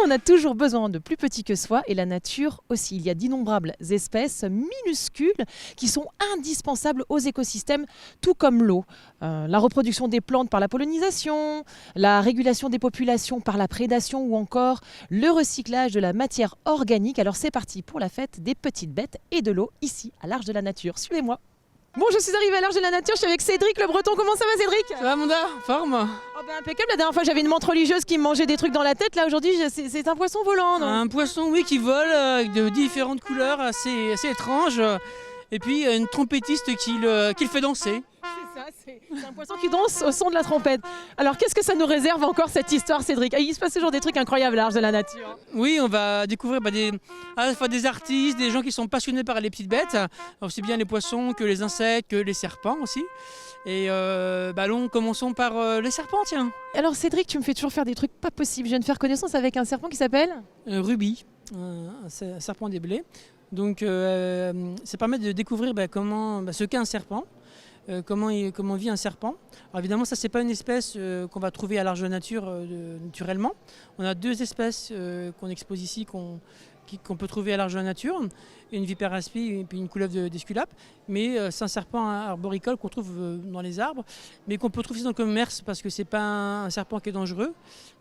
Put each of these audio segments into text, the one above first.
On a toujours besoin de plus petits que soi et la nature aussi. Il y a d'innombrables espèces minuscules qui sont indispensables aux écosystèmes, tout comme l'eau. La reproduction des plantes par la pollinisation, la régulation des populations par la prédation ou encore le recyclage de la matière organique. Alors c'est parti pour la fête des petites bêtes et de l'eau ici à l'Arche de la Nature. Suivez-moi. Bon, je suis arrivée à l'Arche de la Nature, je suis avec Cédric le Breton. Comment ça va, Cédric? Ça va, Monda? Forme? Oh ben, impeccable. La dernière fois, j'avais une menthe religieuse qui me mangeait des trucs dans la tête. Là, aujourd'hui, c'est un poisson volant. Non? Un poisson, oui, qui vole avec de différentes couleurs assez étranges. Et puis une trompettiste qui le fait danser. C'est ça, c'est un poisson qui danse au son de la trompette. Alors, qu'est-ce que ça nous réserve encore cette histoire, Cédric? Il se passe toujours des trucs incroyables à l'Arche de la Nature. Oui, on va découvrir à la fois des artistes, des gens qui sont passionnés par les petites bêtes, aussi bien les poissons que les insectes, que les serpents aussi. Et allons, commençons par les serpents, tiens. Alors, Cédric, tu me fais toujours faire des trucs pas possibles. Je viens de faire connaissance avec un serpent qui s'appelle Ruby, un serpent des blés. Donc, ça permet de découvrir ce qu'est un serpent. Comment vit un serpent. Alors évidemment, ça, c'est pas une espèce qu'on va trouver à l'Arche de la Nature naturellement. On a deux espèces qu'on expose ici, qu'on peut trouver à l'Arche de la Nature, une vipère aspi et puis une couleuvre d'Esculape. Mais c'est un serpent arboricole qu'on trouve dans les arbres, mais qu'on peut trouver aussi dans le commerce parce que c'est pas un serpent qui est dangereux.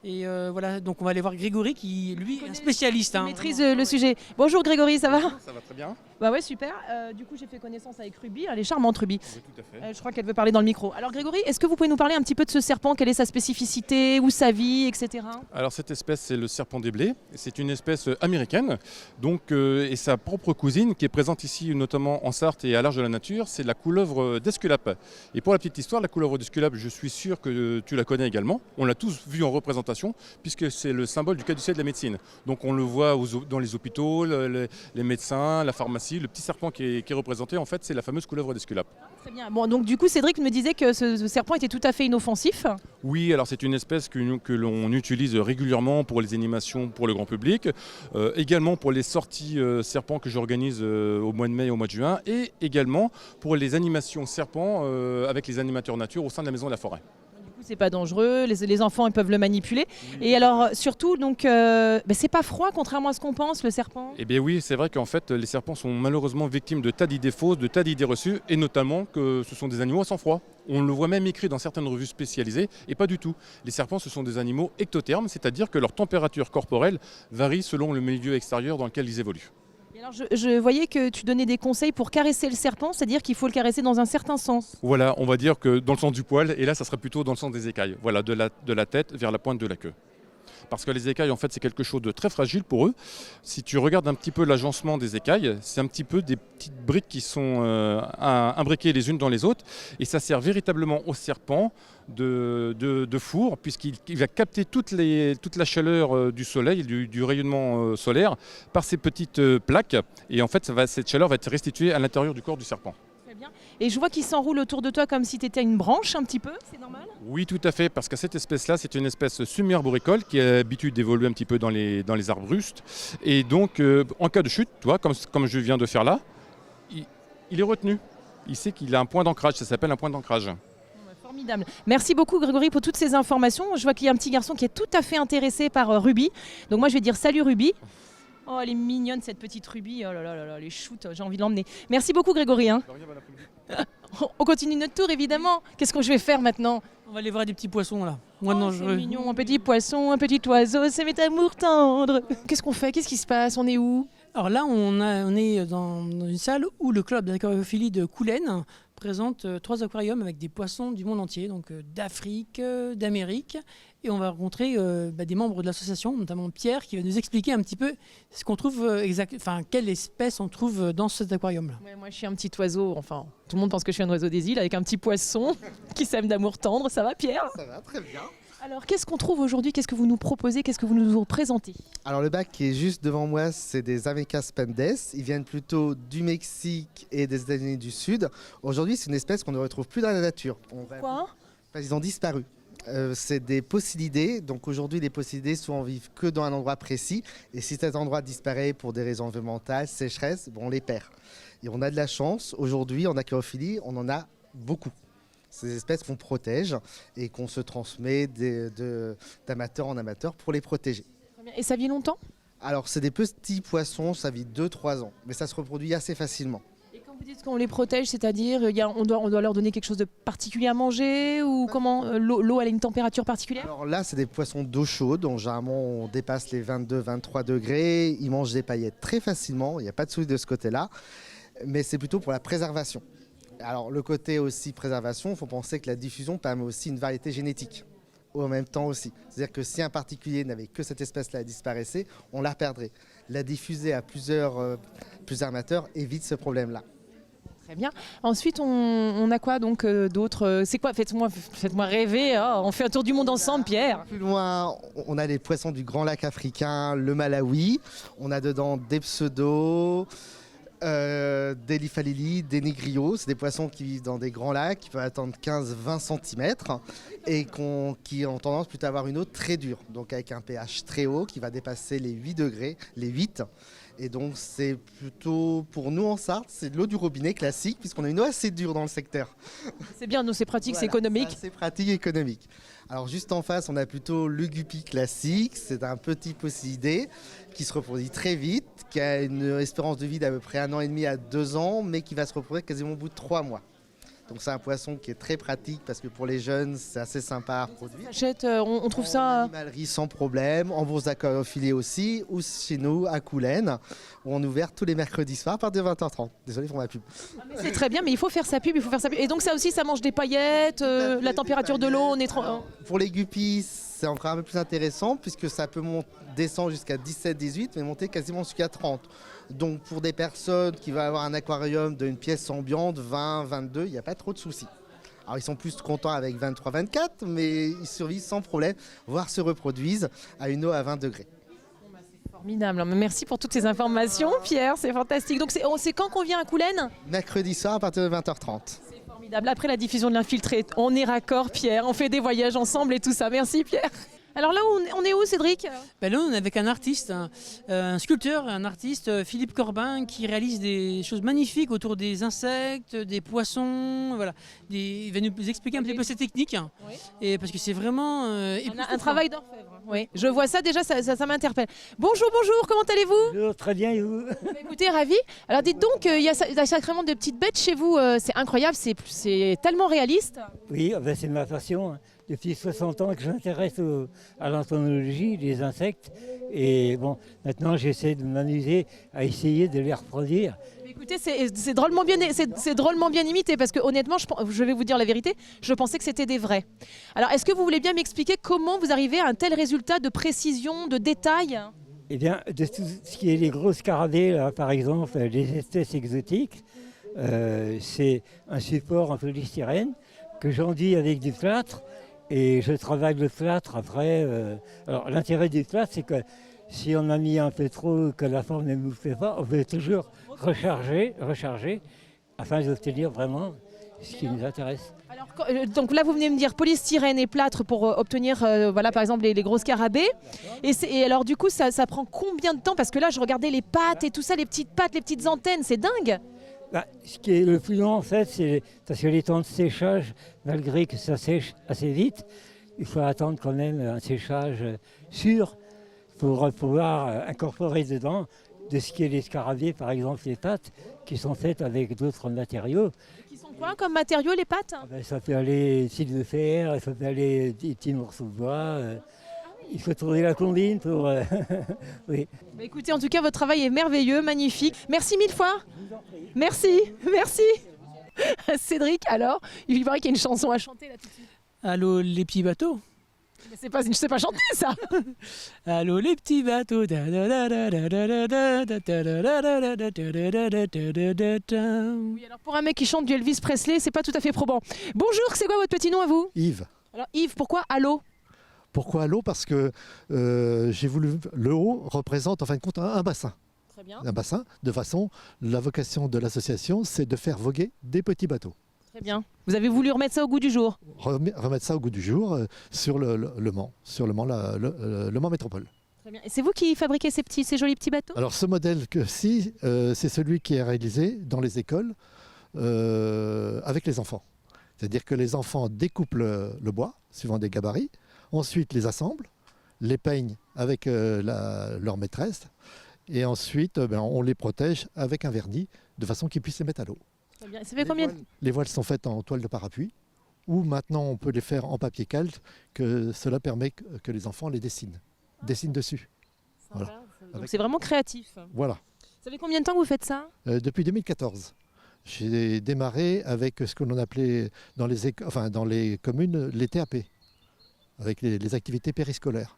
Et voilà, donc on va aller voir Grégory qui, lui, est un spécialiste. Il maîtrise le sujet. Bonjour Grégory, ça va? Ça va très bien. Bah ouais, super. Du coup, j'ai fait connaissance avec Ruby. Elle est charmante, Ruby. Oui, tout à fait. Je crois qu'elle veut parler dans le micro. Alors Grégory, est-ce que vous pouvez nous parler un petit peu de ce serpent? Quelle est sa spécificité? Où sa vie, etc. Alors cette espèce, c'est le serpent des blés. C'est une espèce américaine, donc, et sa propre cousine qui est présente ici notamment en Sarthe et à l'Arche de la Nature, c'est la couleuvre d'Esculape. Et pour la petite histoire, la couleuvre d'Esculape, je suis sûr que tu la connais également. On l'a tous vu en représentation puisque c'est le symbole du caducée de la médecine. Donc on le voit dans les hôpitaux, les médecins, la pharmacie. Le petit serpent qui est représenté, en fait, c'est la fameuse couleuvre d'Esculape. Très bien. Bon, donc du coup, Cédric me disait que ce serpent était tout à fait inoffensif. Oui, alors c'est une espèce que l'on utilise régulièrement pour les animations pour le grand public, également pour les sorties serpents que j'organise au mois de mai et au mois de juin, et également pour les animations serpents avec les animateurs nature au sein de la Maison de la Forêt. Du coup, c'est pas dangereux, les enfants ils peuvent le manipuler. Et alors, surtout, donc, c'est pas froid contrairement à ce qu'on pense, le serpent. Eh bien oui, c'est vrai qu'en fait, les serpents sont malheureusement victimes de tas d'idées fausses, de tas d'idées reçues, et notamment que ce sont des animaux à sang froid. On le voit même écrit dans certaines revues spécialisées, et pas du tout. Les serpents, ce sont des animaux ectothermes, c'est-à-dire que leur température corporelle varie selon le milieu extérieur dans lequel ils évoluent. Et alors, je voyais que tu donnais des conseils pour caresser le serpent, c'est-à-dire qu'il faut le caresser dans un certain sens. Voilà, on va dire que dans le sens du poil, et là, ça serait plutôt dans le sens des écailles. Voilà, de la tête vers la pointe de la queue. Parce que les écailles, en fait, c'est quelque chose de très fragile pour eux. Si tu regardes un petit peu l'agencement des écailles, c'est un petit peu des petites briques qui sont imbriquées les unes dans les autres. Et ça sert véritablement au serpent de four, puisqu'il va capter toute la chaleur du soleil, du rayonnement solaire, par ces petites plaques. Et en fait, cette chaleur va être restituée à l'intérieur du corps du serpent. Très bien. Et je vois qu'il s'enroule autour de toi comme si tu étais une branche un petit peu, c'est normal? Oui, tout à fait, parce que cette espèce-là, c'est une espèce semi-arboricole qui a l'habitude d'évoluer un petit peu dans les arbustes. Et donc, en cas de chute, toi, comme je viens de faire là, il est retenu. Il sait qu'il a un point d'ancrage, ça s'appelle un point d'ancrage. Formidable. Merci beaucoup Grégory pour toutes ces informations. Je vois qu'il y a un petit garçon qui est tout à fait intéressé par Ruby. Donc moi je vais dire salut Ruby. Oh, elle est mignonne cette petite Ruby. Oh là là là, elle est shoot, j'ai envie de l'emmener. Merci beaucoup Grégory. Hein. On continue notre tour évidemment. Qu'est-ce que je vais faire maintenant? On va aller voir des petits poissons là. C'est mignon, un petit poisson, un petit oiseau, c'est mes amours tendres. Qu'est-ce qu'on fait? Qu'est-ce qui se passe? On est où? Alors là, on est dans une salle où le club d'aquariophilie de Coulennes présente 3 aquariums avec des poissons du monde entier, donc d'Afrique, d'Amérique. Et on va rencontrer des membres de l'association, notamment Pierre, qui va nous expliquer un petit peu ce qu'on trouve quelle espèce on trouve dans cet aquarium-là. Ouais, moi, je suis un petit oiseau. Enfin, tout le monde pense que je suis un oiseau des îles avec un petit poisson qui s'aime d'amour tendre. Ça va, Pierre? Ça va, très bien. Alors, qu'est-ce qu'on trouve aujourd'hui? Qu'est-ce que vous nous proposez? Qu'est-ce que vous nous présentez? Alors, le bac qui est juste devant moi, c'est des Amecas pendes. Ils viennent plutôt du Mexique et des États-Unis du Sud. Aujourd'hui, c'est une espèce qu'on ne retrouve plus dans la nature. Pourquoi? Parce qu'ils ont disparu. C'est des pocididés. Donc aujourd'hui, les pocididés souvent vivent que dans un endroit précis. Et si cet endroit disparaît pour des raisons environnementales, sécheresse, on les perd. Et on a de la chance. Aujourd'hui, en aquariophilie, on en a beaucoup. C'est des espèces qu'on protège et qu'on se transmet d'amateur en amateur pour les protéger. Et ça vit longtemps? Alors c'est des petits poissons, ça vit 2-3 ans, mais ça se reproduit assez facilement. Et quand vous dites qu'on les protège, c'est-à-dire on doit leur donner quelque chose de particulier à manger ou comment l'eau elle a une température particulière? Alors là, c'est des poissons d'eau chaude, donc généralement on dépasse les 22-23 degrés, ils mangent des paillettes très facilement, il n'y a pas de souci de ce côté-là, mais c'est plutôt pour la préservation. Alors le côté aussi préservation, il faut penser que la diffusion permet aussi une variété génétique. En même temps aussi. C'est-à-dire que si un particulier n'avait que cette espèce-là disparaissait, on la perdrait. La diffuser à plusieurs amateurs évite ce problème-là. Très bien. Ensuite, on a quoi donc d'autres? C'est quoi? Faites-moi rêver. Oh, on fait un tour du monde ensemble, Pierre. Plus loin, on a les poissons du Grand Lac africain, le Malawi. On a dedans des pseudos, des liphalili, des négrios. C'est des poissons qui vivent dans des grands lacs, qui peuvent atteindre 15-20 cm et qui ont tendance plutôt à avoir une eau très dure, donc avec un pH très haut qui va dépasser les 8 degrés, les 8. Et donc c'est plutôt, pour nous en Sarthe, c'est de l'eau du robinet classique, puisqu'on a une eau assez dure dans le secteur. C'est bien, nous c'est pratique, Voilà, c'est économique. C'est pratique et économique. Alors juste en face, on a plutôt le guppy classique, c'est un petit possidé qui se reproduit très vite, qui a une espérance de vie d'à peu près 1 an et demi à 2 ans, mais qui va se reproduire quasiment au bout de 3 mois. Donc c'est un poisson qui est très pratique parce que pour les jeunes, c'est assez sympa à reproduire. On trouve En ça. animalerie sans problème, en bourse d'aquariophilie aussi, ou chez nous à Coulennes, où on est ouvert tous les mercredis soirs à partir de 20h30. Désolé pour ma pub. C'est très bien, mais il faut faire sa pub, Et donc ça aussi, ça mange des paillettes, la température de l'eau, on est trop. Alors, pour les guppies, c'est encore un peu plus intéressant puisque ça peut descendre jusqu'à 17-18, mais monter quasiment jusqu'à 30. Donc pour des personnes qui veulent avoir un aquarium d'une pièce ambiante, 20-22, il n'y a pas trop de soucis. Alors ils sont plus contents avec 23-24, mais ils survivent sans problème, voire se reproduisent à une eau à 20 degrés. Formidable. Merci pour toutes ces informations, Pierre, c'est fantastique. Donc c'est quand qu'on vient à Coulennes? Mercredi soir à partir de 20h30. C'est formidable. Après la diffusion de l'infiltré, on est raccord, Pierre. On fait des voyages ensemble et tout ça. Merci, Pierre. Alors là, on est où, Cédric? Ben là, on est avec un artiste, un sculpteur, un artiste, Philippe Corbin, qui réalise des choses magnifiques autour des insectes, des poissons. Voilà. Il va nous expliquer un petit peu ces techniques. Oui. Et parce que c'est vraiment Un travail d'orfèvre. Oui. Je vois ça déjà, ça m'interpelle. Bonjour, comment allez-vous? Bonjour, très bien, et vous? Écoutez, ravi. Alors dites donc, il y a sacrément de petites bêtes chez vous. C'est incroyable, c'est tellement réaliste. Oui, ben c'est ma passion. Depuis 60 ans que je m'intéresse à l'entomologie, les insectes. Et bon, maintenant j'essaie de m'amuser à essayer de les reproduire. Écoutez, c'est drôlement bien imité parce que honnêtement, je vais vous dire la vérité, je pensais que c'était des vrais. Alors, est-ce que vous voulez bien m'expliquer comment vous arrivez à un tel résultat de précision, de détail? Eh bien, de tout ce qui est les gros scarabées, là, par exemple, les espèces exotiques, c'est un support en polystyrène que j'enduis avec du plâtre et je travaille le plâtre après. Alors, l'intérêt du plâtre, c'est que si on a mis un peu trop, que la forme ne nous plaît pas, on peut toujours recharger, afin d'obtenir vraiment ce qui nous intéresse. Alors, donc là, vous venez me dire polystyrène et plâtre pour obtenir, voilà, par exemple, les gros scarabées. Et alors, du coup, ça prend combien de temps? Parce que là, je regardais les pattes et tout ça, les petites pattes, les petites antennes, c'est dingue. Bah, ce qui est le plus long, en fait, c'est parce que les temps de séchage, malgré que ça sèche assez vite, il faut attendre quand même un séchage sûr pour pouvoir incorporer dedans de ce qui est les scarabées, par exemple les pattes, qui sont faites avec d'autres matériaux. Qui sont quoi comme matériaux, les pattes? Ben, ça peut aller fil de fer, ça peut aller des petits morceaux de bois. Il faut trouver la combine pour... oui. Bah, écoutez, en tout cas, votre travail est merveilleux, magnifique. Merci mille fois. Merci. Cédric, alors, il paraît qu'il y a une chanson à chanter là tout de suite. Allô les petits bateaux. Mais je sais pas chanter ça. Allô les petits bateaux. Oui, alors pour un mec qui chante du Elvis Presley, c'est pas tout à fait probant. Bonjour, c'est quoi votre petit nom à vous? Yves. Alors Yves, pourquoi allô? Pourquoi l'eau? Parce que j'ai voulu. Le haut représente en fin de compte un bassin. Très bien. Un bassin, de façon. La vocation de l'association, c'est de faire voguer des petits bateaux. Très bien. Vous avez voulu remettre ça au goût du jour? Remettre ça au goût du jour sur le Mans, le Mans Métropole. Très bien. Et c'est vous qui fabriquez ces jolis petits bateaux? Alors ce modèle c'est celui qui est réalisé dans les écoles avec les enfants. C'est-à-dire que les enfants découpent le bois, suivant des gabarits, ensuite les assemblent, les peignent avec leur maîtresse. Et ensuite, on les protège avec un vernis de façon qu'ils puissent les mettre à l'eau. Très bien. Ça fait combien de... Les voiles sont faites en toile de parapluie, ou maintenant on peut les faire en papier calque, que cela permet que les enfants les dessinent dessus. Voilà. Donc c'est vraiment créatif. Voilà. Ça fait combien de temps que vous faites ça? Depuis 2014. J'ai démarré avec ce que l'on appelait dans les communes les TAP, avec les activités périscolaires.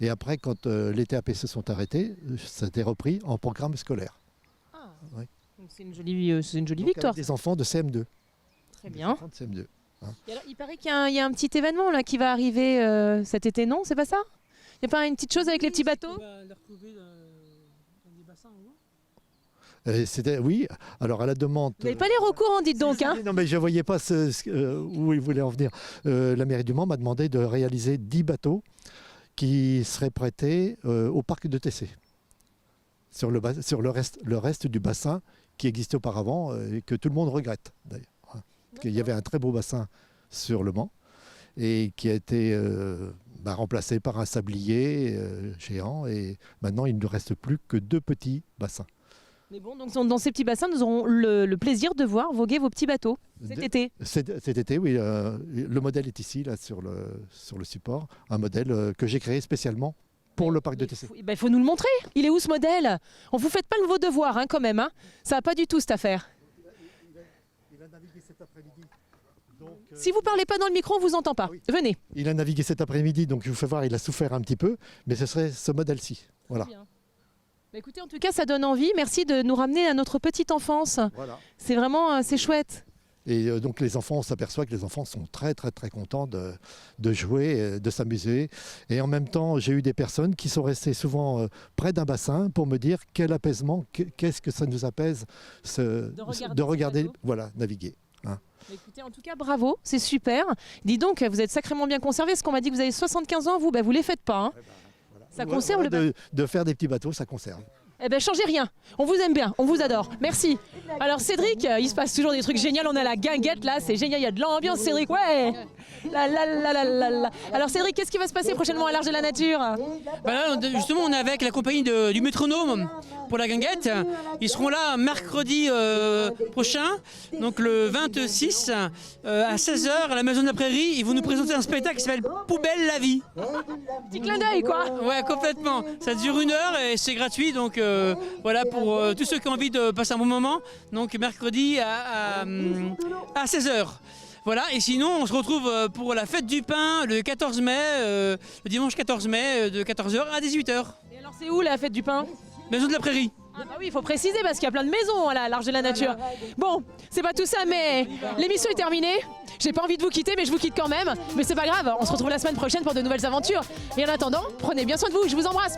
Et après, quand les TAP se sont arrêtés, ça a été repris en programme scolaire. Ah. Oui. Donc c'est une jolie Donc, victoire. avec des enfants de CM2. Très bien. Des enfants de CM2. Et alors, il paraît qu'il y a un petit événement là qui va arriver cet été, non? C'est pas ça? Il n'y a pas une petite chose avec les petits bateaux? On va les retrouver dans des bassins en haut. Oui, alors à la demande... Vous n'avez pas les recours, hein, dites donc. Hein. Non, mais je ne voyais pas où il voulait en venir. La mairie du Mans m'a demandé de réaliser 10 bateaux qui seraient prêtés au parc de Tessé, sur le reste du bassin qui existait auparavant et que tout le monde regrette d'ailleurs. Il y avait un très beau bassin sur le Mans et qui a été remplacé par un sablier géant, et maintenant il ne reste plus que 2 petits bassins. Mais bon, donc dans ces petits bassins, nous aurons le plaisir de voir voguer vos petits bateaux cet été. Cet été, oui. Le modèle est ici, là, sur le support. Un modèle que j'ai créé spécialement pour le parc de Tessé. Il faut nous le montrer. Il est où ce modèle? On vous faites pas vos devoirs, hein, quand même. Hein. Ça va pas du tout cette affaire. Il a navigué cet après-midi. Si vous parlez pas dans le micro, on vous entend pas. Oui. Venez. Il a navigué cet après-midi, donc je vous fais voir, il a souffert un petit peu, mais ce serait ce modèle-ci. Voilà. Bah écoutez, en tout cas, ça donne envie. Merci de nous ramener à notre petite enfance. Voilà. C'est vraiment, c'est chouette. Et donc les enfants, on s'aperçoit que les enfants sont très très très contents de jouer, de s'amuser. Et en même temps, j'ai eu des personnes qui sont restées souvent près d'un bassin pour me dire quel apaisement, qu'est-ce que ça nous apaise de regarder naviguer. Hein. Écoutez, en tout cas, bravo, c'est super. Dis donc, vous êtes sacrément bien conservé. Parce qu'on m'a dit que vous avez 75 ans, vous, vous les faites pas. Hein. Ça conserve le bateau. De faire des petits bateaux, ça conserve. Eh bien, changez rien. On vous aime bien, on vous adore. Merci. Alors, Cédric, il se passe toujours des trucs géniaux. On a la guinguette là, c'est génial. Il y a de l'ambiance, Cédric. Ouais. La. Alors, Cédric, qu'est-ce qui va se passer prochainement à l'Arche de la Nature? Là, justement, on est avec la compagnie du Métronome pour la guinguette. Ils seront là mercredi prochain, donc le 26 à 16h à la Maison de la Prairie. Ils vont nous présenter un spectacle qui s'appelle Poubelle la vie. Petit clin d'œil, quoi. Ouais, complètement. Ça dure 1 heure et c'est gratuit, donc voilà pour tous ceux qui ont envie de passer un bon moment. Donc mercredi à 16h. Voilà, et sinon on se retrouve pour la fête du pain le 14 mai, le dimanche 14 mai de 14h à 18h. Et alors, c'est où la fête du pain? Maison de la Prairie. Ah bah oui, il faut préciser parce qu'il y a plein de maisons à l'Arche de la Nature. Bon, c'est pas tout ça, mais l'émission est terminée. J'ai pas envie de vous quitter, mais je vous quitte quand même. Mais c'est pas grave, on se retrouve la semaine prochaine pour de nouvelles aventures. Et en attendant, prenez bien soin de vous, je vous embrasse.